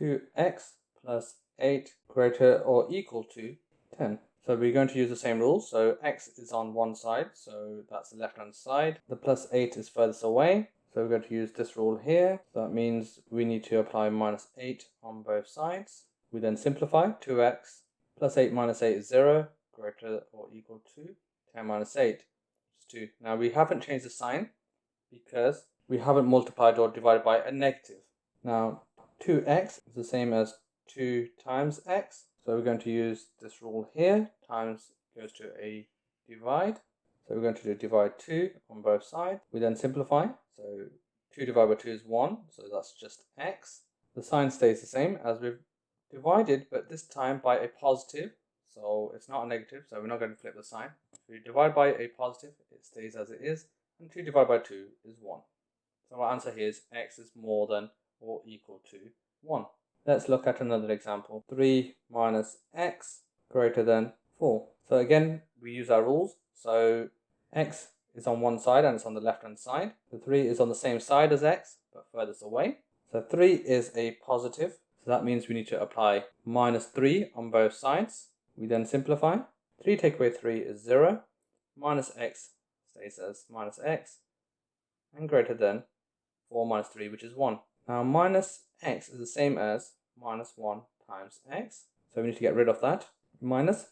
2x plus 8 greater or equal to 10. So we're going to use the same rules. So x is on one side, so that's the left hand side. The plus 8 is furthest away, so we're going to use this rule here. So that means we need to apply minus 8 on both sides. We then simplify. 2x plus 8 minus 8 is 0, greater or equal to 10 minus 8, which is 2. Now we haven't changed the sign because we haven't multiplied or divided by a negative. Now 2x is the same as 2 times x. So we're going to use this rule here. Times goes to a divide. So we're going to do divide 2 on both sides. We then simplify. So 2 divided by 2 is 1. So that's just x. The sign stays the same as we've divided, but this time by a positive. So it's not a negative, so we're not going to flip the sign. If we divide by a positive, it stays as it is. And 2 divided by 2 is 1. So our answer here is x is more than or equal to 1. Let's look at another example. 3 minus x greater than 4. So again, we use our rules. So x is on one side and it's on the left hand side. The 3 is on the same side as x, but furthest away. So 3 is a positive. So that means we need to apply minus 3 on both sides. We then simplify. 3 take away 3 is 0. Minus x stays as minus x. And greater than 4 minus 3, which is 1. Now minus x is the same as minus 1 times x. So we need to get rid of that minus.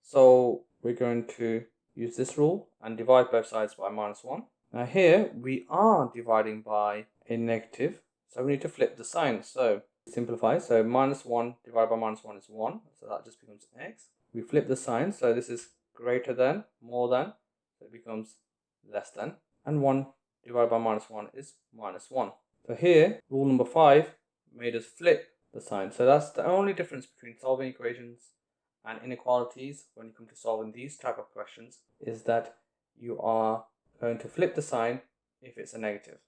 So we're going to use this rule and divide both sides by minus 1. Now here we are dividing by a negative. So we need to flip the sign. So simplify. So minus 1 divided by minus 1 is 1. So that just becomes x. We flip the sign. So this is greater than, more than. So it becomes less than. And 1 divided by minus 1 is minus 1. So here, rule number 5 made us flip the sign. So that's the only difference between solving equations and inequalities when you come to solving these type of questions, is that you are going to flip the sign if it's a negative.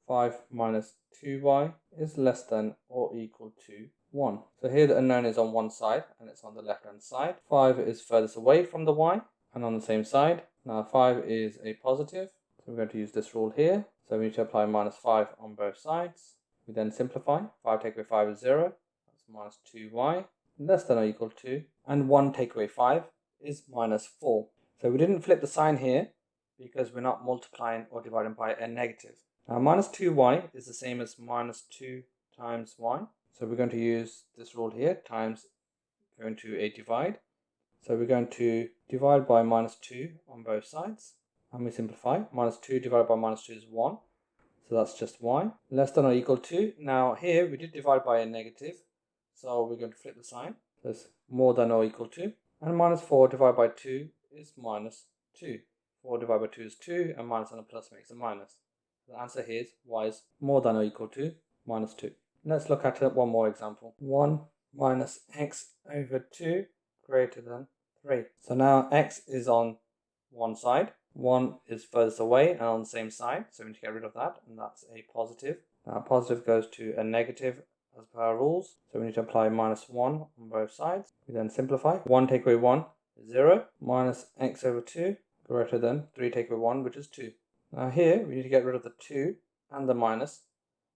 5 minus 2y is less than or equal to 1. So here the unknown is on one side and it's on the left hand side. 5 is furthest away from the y and on the same side. Now 5 is a positive. So we're going to use this rule here. So we need to apply minus 5 on both sides. We then simplify. 5 take away 5 is 0. That's minus 2y. Less than or equal to. And 1 take away 5 is minus 4. So we didn't flip the sign here because we're not multiplying or dividing by a negative. Now minus 2y is the same as minus 2 times y. So we're going to use this rule here. Times going to a divide. So we're going to divide by minus 2 on both sides. And we simplify. Minus 2 divided by minus 2 is 1. So that's just y. Less than or equal to. Now here we did divide by a negative. So we're going to flip the sign. So it's more than or equal to. And minus 4 divided by 2 is minus 2. 4 divided by 2 is 2. And minus and a plus makes a minus. So the answer here is y is more than or equal to minus 2. Let's look at one more example. 1 minus x over 2 greater than 3. So now x is on one side. 1 is furthest away and on the same side, so we need to get rid of that, and that's a positive. Now positive goes to a negative as per our rules, so we need to apply minus 1 on both sides. We then simplify. 1 take away 1 is 0. Minus x over 2 greater than 3 take away 1, which is 2. Now here we need to get rid of the 2 and the minus.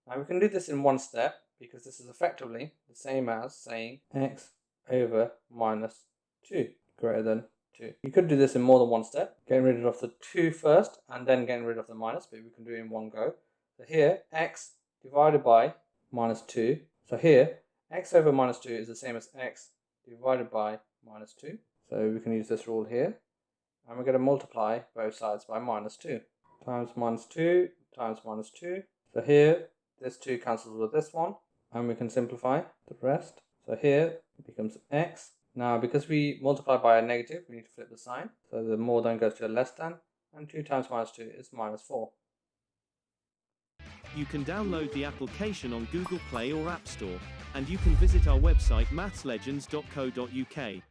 Now we can do this in one step because this is effectively the same as saying x over minus 2 greater than 2. You could do this in more than one step, getting rid of the 2 first and then getting rid of the minus, but we can do it in one go. So here, x divided by minus 2. So here, x over minus 2 is the same as x divided by minus 2. So we can use this rule here. And we're going to multiply both sides by minus 2. Times minus 2 times minus 2. So here, this 2 cancels with this one. And we can simplify the rest. So here, it becomes x. Now, because we multiply by a negative, we need to flip the sign. So the more than goes to a less than, and 2 times minus 2 is minus 4. You can download the application on Google Play or App Store, and you can visit our website mathslegends.co.uk.